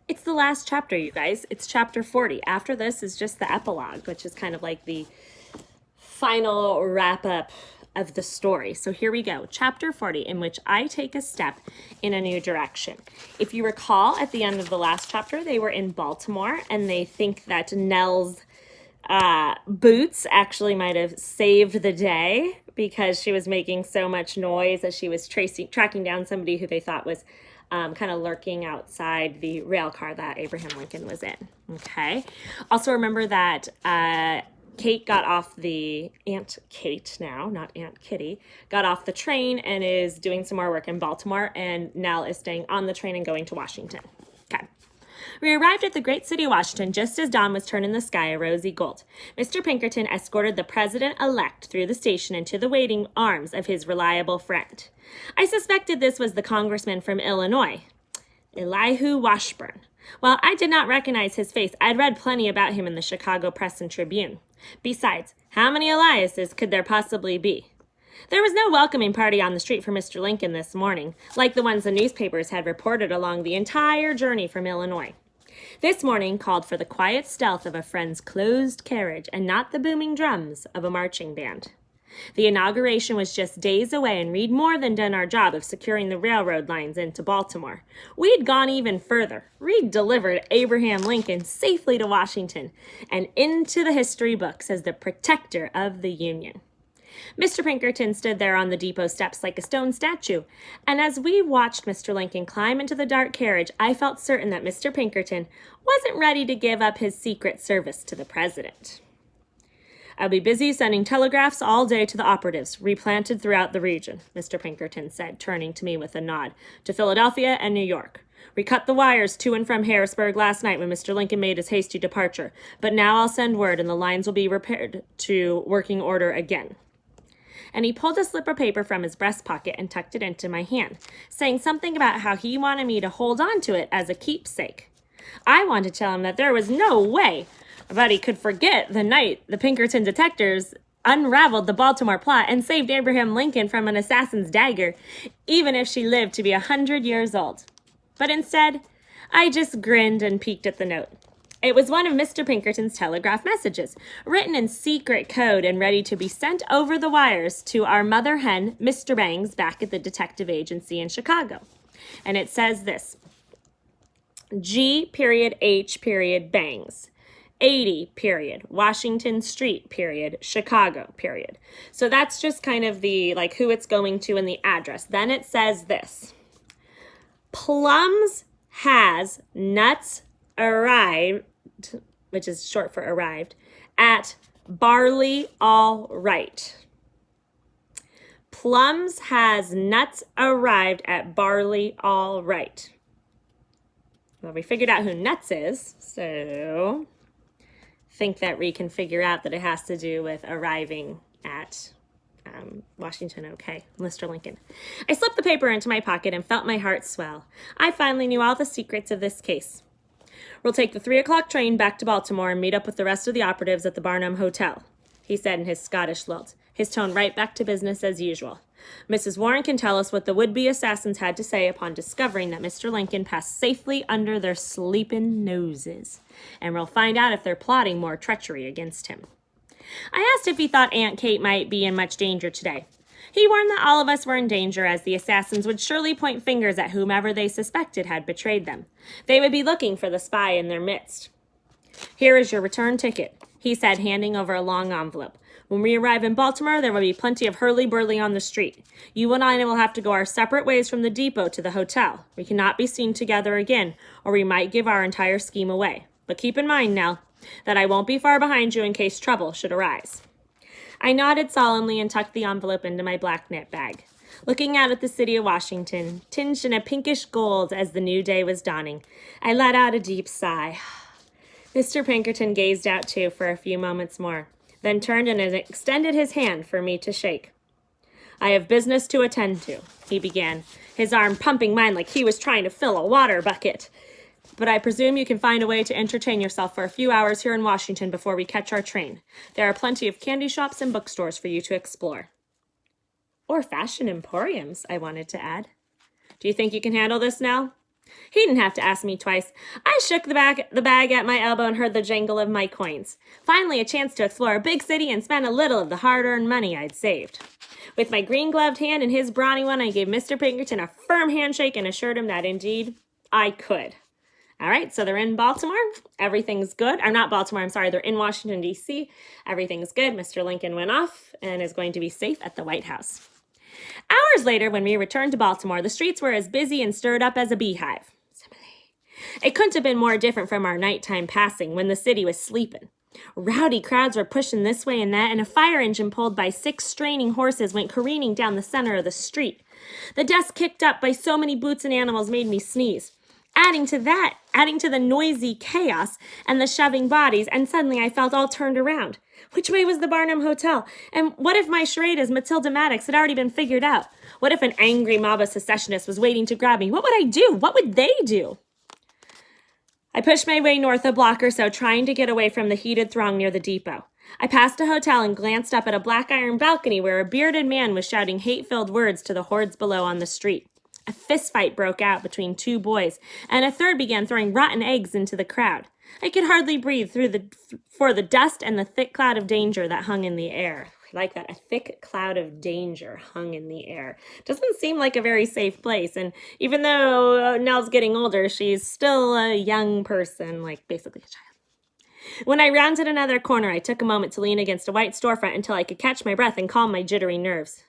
It's the last chapter, you guys. It's chapter 40. After this is just the epilogue, which is kind of like the final wrap up of the story. So here we go. Chapter 40, in which I take a step in a new direction. If you recall, at the end of the last chapter, they were in Baltimore and they think that Nell's boots actually might have saved the day because she was making so much noise as she was tracking down somebody who they thought was kind of lurking outside the rail car that Abraham Lincoln was in. Okay. Also remember that Kate got off the, Aunt Kate now, not Aunt Kitty, got off the train and is doing some more work in Baltimore, and Nell is staying on the train and going to Washington. Okay. We arrived at the great city of Washington just as dawn was turning the sky a rosy gold. Mr. Pinkerton escorted the president-elect through the station into the waiting arms of his reliable friend. I suspected this was the congressman from Illinois, Elihu Washburn. While I did not recognize his face, I'd read plenty about him in the Chicago Press and Tribune. Besides, how many Eliases could there possibly be? There was no welcoming party on the street for Mr. Lincoln this morning, like the ones the newspapers had reported along the entire journey from Illinois. This morning called for the quiet stealth of a friend's closed carriage and not the booming drums of a marching band. The inauguration was just days away, and we'd more than done our job of securing the railroad lines into Baltimore. We'd gone even further. We'd delivered Abraham Lincoln safely to Washington and into the history books as the protector of the Union. Mr. Pinkerton stood there on the depot steps like a stone statue, and as we watched Mr. Lincoln climb into the dark carriage, I felt certain that Mr. Pinkerton wasn't ready to give up his secret service to the president. I'll be busy sending telegraphs all day to the operatives replanted throughout the region, Mr. Pinkerton said, turning to me with a nod, to Philadelphia and New York. We cut the wires to and from Harrisburg last night when Mr. Lincoln made his hasty departure, but now I'll send word and the lines will be repaired to working order again. And he pulled a slip of paper from his breast pocket and tucked it into my hand, saying something about how he wanted me to hold on to it as a keepsake. I wanted to tell him that there was no way but he could forget the night the Pinkerton detectives unraveled the Baltimore plot and saved Abraham Lincoln from an assassin's dagger, even if she lived to be 100 years old. But instead, I just grinned and peeked at the note. It was one of Mr. Pinkerton's telegraph messages, written in secret code and ready to be sent over the wires to our mother hen, Mr. Bangs, back at the detective agency in Chicago. And it says this: G.H. Bangs. 80, Washington Street, Chicago, So that's just kind of the, like, who it's going to and the address. Then it says this: Plums has nuts arrived, which is short for arrived, at Barley All Right. Plums has nuts arrived at Barley All Right. Well, we figured out who nuts is, so think that we can figure out that it has to do with arriving at Washington, okay, Mr. Lincoln. I slipped the paper into my pocket and felt my heart swell. I finally knew all the secrets of this case. We'll take the 3 o'clock train back to Baltimore and meet up with the rest of the operatives at the Barnum Hotel, he said in his Scottish lilt, his tone right back to business as usual. Mrs. Warren can tell us what the would-be assassins had to say upon discovering that Mr. Lincoln passed safely under their sleeping noses, and we'll find out if they're plotting more treachery against him. I asked if he thought Aunt Kate might be in much danger today. He warned that all of us were in danger, as the assassins would surely point fingers at whomever they suspected had betrayed them. They would be looking for the spy in their midst. Here is your return ticket, he said, handing over a long envelope. When we arrive in Baltimore, there will be plenty of hurly-burly on the street. You and I will have to go our separate ways from the depot to the hotel. We cannot be seen together again, or we might give our entire scheme away. But keep in mind, Nell, that I won't be far behind you in case trouble should arise. I nodded solemnly and tucked the envelope into my black knit bag. Looking out at the city of Washington, tinged in a pinkish gold as the new day was dawning, I let out a deep sigh. Mr. Pinkerton gazed out too for a few moments more, then turned and extended his hand for me to shake. I have business to attend to, he began, his arm pumping mine like he was trying to fill a water bucket. But I presume you can find a way to entertain yourself for a few hours here in Washington before we catch our train. There are plenty of candy shops and bookstores for you to explore. Or fashion emporiums, I wanted to add. Do you think you can handle this now? He didn't have to ask me twice. I shook the bag at my elbow and heard the jangle of my coins. Finally, a chance to explore a big city and spend a little of the hard-earned money I'd saved. With my green-gloved hand in his brawny one, I gave Mr. Pinkerton a firm handshake and assured him that, indeed, I could. All right, so they're in Baltimore. Everything's good. I'm not Baltimore, I'm sorry. They're in Washington, D.C. Everything's good. Mr. Lincoln went off and is going to be safe at the White House. Hours later, when we returned to Baltimore, the streets were as busy and stirred up as a beehive. It couldn't have been more different from our nighttime passing when the city was sleeping. Rowdy crowds were pushing this way and that, and a fire engine pulled by 6 straining horses went careening down the center of the street. The dust kicked up by so many boots and animals made me sneeze. Adding to the noisy chaos and the shoving bodies, and suddenly I felt all turned around. Which way was the Barnum Hotel? And what if my charade as Matilda Maddox had already been figured out? What if an angry mob of secessionists was waiting to grab me? What would I do? What would they do? I pushed my way north a block or so, trying to get away from the heated throng near the depot. I passed a hotel and glanced up at a black iron balcony where a bearded man was shouting hate-filled words to the hordes below on the street. A fistfight broke out between 2 boys, and a third began throwing rotten eggs into the crowd. I could hardly breathe for the dust and the thick cloud of danger that hung in the air. I like that. A thick cloud of danger hung in the air. Doesn't seem like a very safe place. And even though Nell's getting older, she's still a young person, like basically a child. When I rounded another corner, I took a moment to lean against a white storefront until I could catch my breath and calm my jittery nerves.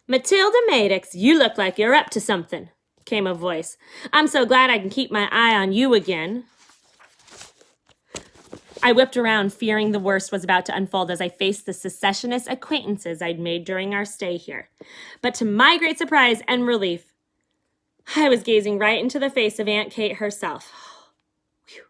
"Matilda Maddox, you look like you're up to something," came a voice. "I'm so glad I can keep my eye on you again." I whipped around, fearing the worst was about to unfold as I faced the secessionist acquaintances I'd made during our stay here. But to my great surprise and relief, I was gazing right into the face of Aunt Kate herself. Whew.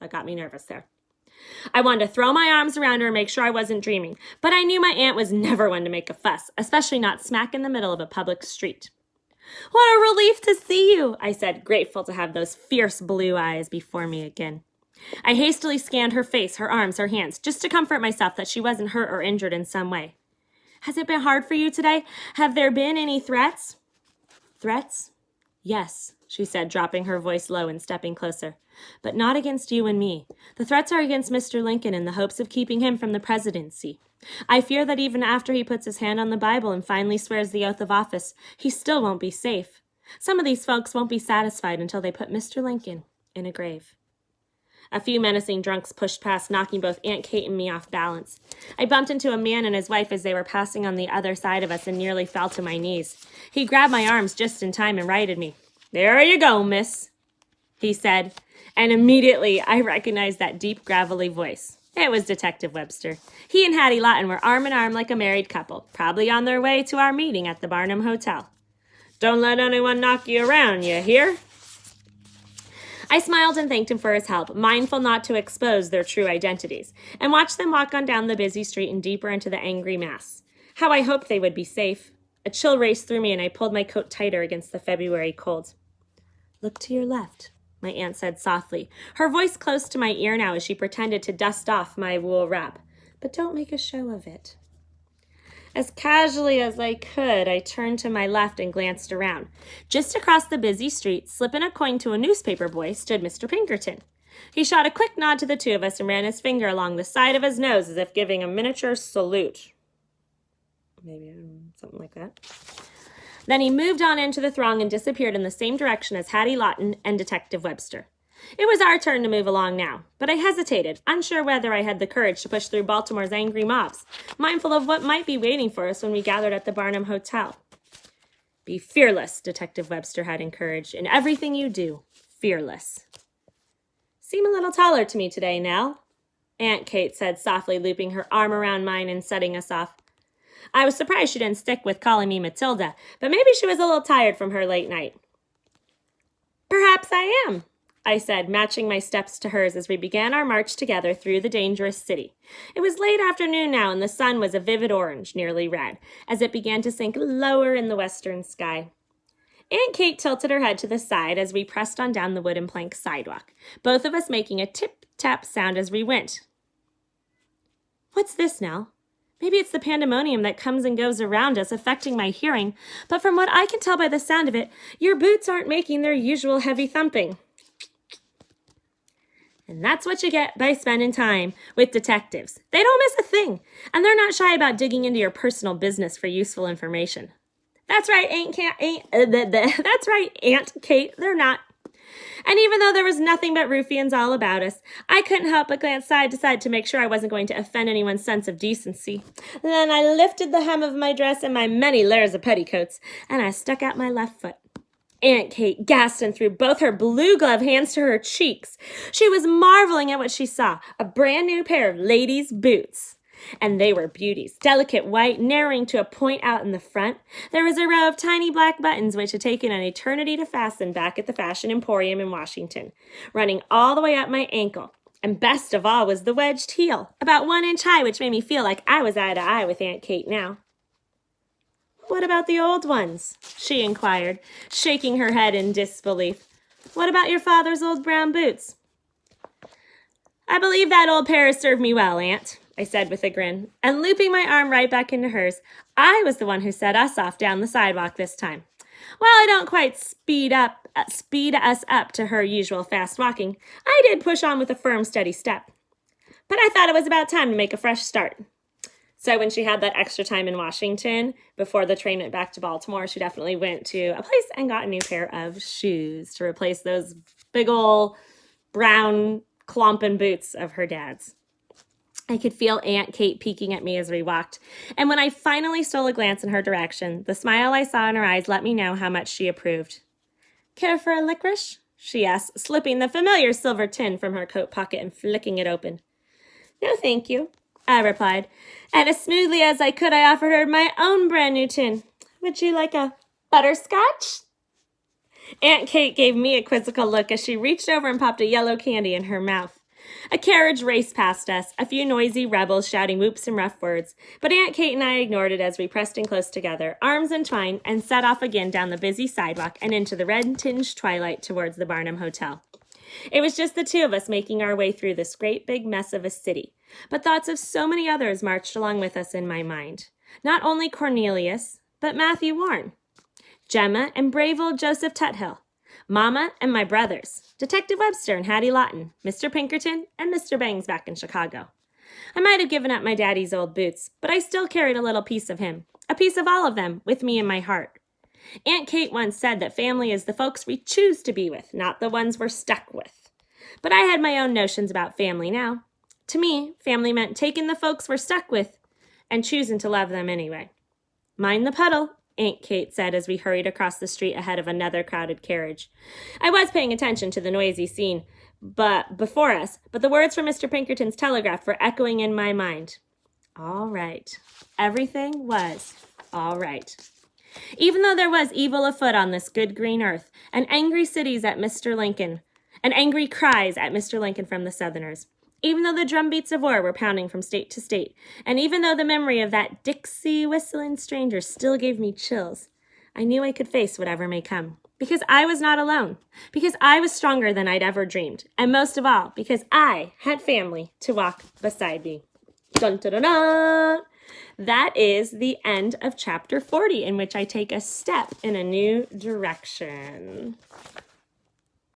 That got me nervous there. I wanted to throw my arms around her and make sure I wasn't dreaming, but I knew my aunt was never one to make a fuss, especially not smack in the middle of a public street. "What a relief to see you," I said, grateful to have those fierce blue eyes before me again. I hastily scanned her face, her arms, her hands, just to comfort myself that she wasn't hurt or injured in some way. "Has it been hard for you today? Have there been any threats?" "Threats? Yes," she said, dropping her voice low and stepping closer. "But not against you and me. The threats are against Mr. Lincoln in the hopes of keeping him from the presidency. I fear that even after he puts his hand on the Bible and finally swears the oath of office, he still won't be safe. Some of these folks won't be satisfied until they put Mr. Lincoln in a grave." A few menacing drunks pushed past, knocking both Aunt Kate and me off balance. I bumped into a man and his wife as they were passing on the other side of us and nearly fell to my knees. He grabbed my arms just in time and righted me. "There you go, miss," he said, and immediately I recognized that deep, gravelly voice. It was Detective Webster. He and Hattie Lawton were arm in arm like a married couple, probably on their way to our meeting at the Barnum Hotel. "Don't let anyone knock you around, you hear?" I smiled and thanked him for his help, mindful not to expose their true identities, and watched them walk on down the busy street and deeper into the angry mass. How I hoped they would be safe. A chill raced through me and I pulled my coat tighter against the February cold. "Look to your left," my aunt said softly, her voice close to my ear now as she pretended to dust off my wool wrap. "But don't make a show of it." As casually as I could, I turned to my left and glanced around. Just across the busy street, slipping a coin to a newspaper boy, stood Mr. Pinkerton. He shot a quick nod to the two of us and ran his finger along the side of his nose as if giving a miniature salute. Maybe something like that. Then he moved on into the throng and disappeared in the same direction as Hattie Lawton and Detective Webster. It was our turn to move along now, but I hesitated, unsure whether I had the courage to push through Baltimore's angry mobs, mindful of what might be waiting for us when we gathered at the Barnum Hotel. "Be fearless," Detective Webster had encouraged. "In everything you do, fearless." "Seem a little taller to me today, Nell," Aunt Kate said softly, looping her arm around mine and setting us off. I was surprised she didn't stick with calling me Matilda, but maybe she was a little tired from her late night. "Perhaps I am," I said, matching my steps to hers as we began our march together through the dangerous city. It was late afternoon now, and the sun was a vivid orange, nearly red, as it began to sink lower in the western sky. Aunt Kate tilted her head to the side as we pressed on down the wooden plank sidewalk, both of us making a tip-tap sound as we went. "What's this, Nell?" Maybe it's the pandemonium that comes and goes around us, affecting my hearing, but from what I can tell by the sound of it, your boots aren't making their usual heavy thumping. And that's what you get by spending time with detectives. They don't miss a thing, and they're not shy about digging into your personal business for useful information. That's right, that's right, Aunt Kate, they're not. And even though there was nothing but ruffians all about us, I couldn't help but glance side to side to make sure I wasn't going to offend anyone's sense of decency. Then I lifted the hem of my dress and my many layers of petticoats, and I stuck out my left foot. Aunt Kate gasped and threw both her blue gloved hands to her cheeks. She was marveling at what she saw, a brand new pair of ladies' boots. And they were beauties, delicate white, narrowing to a point out in the front. There was a row of tiny black buttons which had taken an eternity to fasten back at the Fashion Emporium in Washington, running all the way up my ankle. And best of all was the wedged heel, about 1 inch high, which made me feel like I was eye to eye with Aunt Kate now. What about the old ones? She inquired, shaking her head in disbelief. What about your father's old brown boots? I believe that old pair has served me well, Aunt, I said with a grin, and looping my arm right back into hers, I was the one who set us off down the sidewalk this time. While I don't quite speed us up to her usual fast walking, I did push on with a firm, steady step. But I thought it was about time to make a fresh start. So when she had that extra time in Washington, before the train went back to Baltimore, she definitely went to a place and got a new pair of shoes to replace those big ol' brown clompin' boots of her dad's. I could feel Aunt Kate peeking at me as we walked, and when I finally stole a glance in her direction, the smile I saw in her eyes let me know how much she approved. Care for a licorice? She asked, slipping the familiar silver tin from her coat pocket and flicking it open. No, thank you, I replied, and as smoothly as I could, I offered her my own brand new tin. Would you like a butterscotch? Aunt Kate gave me a quizzical look as she reached over and popped a yellow candy in her mouth. A carriage raced past us, a few noisy rebels shouting whoops and rough words, but Aunt Kate and I ignored it as we pressed in close together, arms entwined, and set off again down the busy sidewalk and into the red-tinged twilight towards the Barnum Hotel. It was just the two of us making our way through this great big mess of a city, but thoughts of so many others marched along with us in my mind. Not only Cornelius, but Matthew Warren, Gemma and brave old Joseph Tuthill, Mama and my brothers, Detective Webster and Hattie Lawton, Mr. Pinkerton, and Mr. Bangs back in Chicago. I might have given up my daddy's old boots, but I still carried a little piece of him, a piece of all of them, with me in my heart. Aunt Kate once said that family is the folks we choose to be with, not the ones we're stuck with. But I had my own notions about family now. To me, family meant taking the folks we're stuck with and choosing to love them anyway. Mind the puddle, Aunt Kate said as we hurried across the street ahead of another crowded carriage. I was paying attention to the noisy scene before us, but the words from Mr. Pinkerton's telegraph were echoing in my mind. All right. Everything was all right. Even though there was evil afoot on this good green earth, and angry cries at Mr. Lincoln from the Southerners, even though the drumbeats of war were pounding from state to state, and even though the memory of that Dixie whistling stranger still gave me chills, I knew I could face whatever may come, because I was not alone, because I was stronger than I'd ever dreamed, and most of all, because I had family to walk beside me. Dun dun dun dun! That is the end of chapter 40, in which I take a step in a new direction.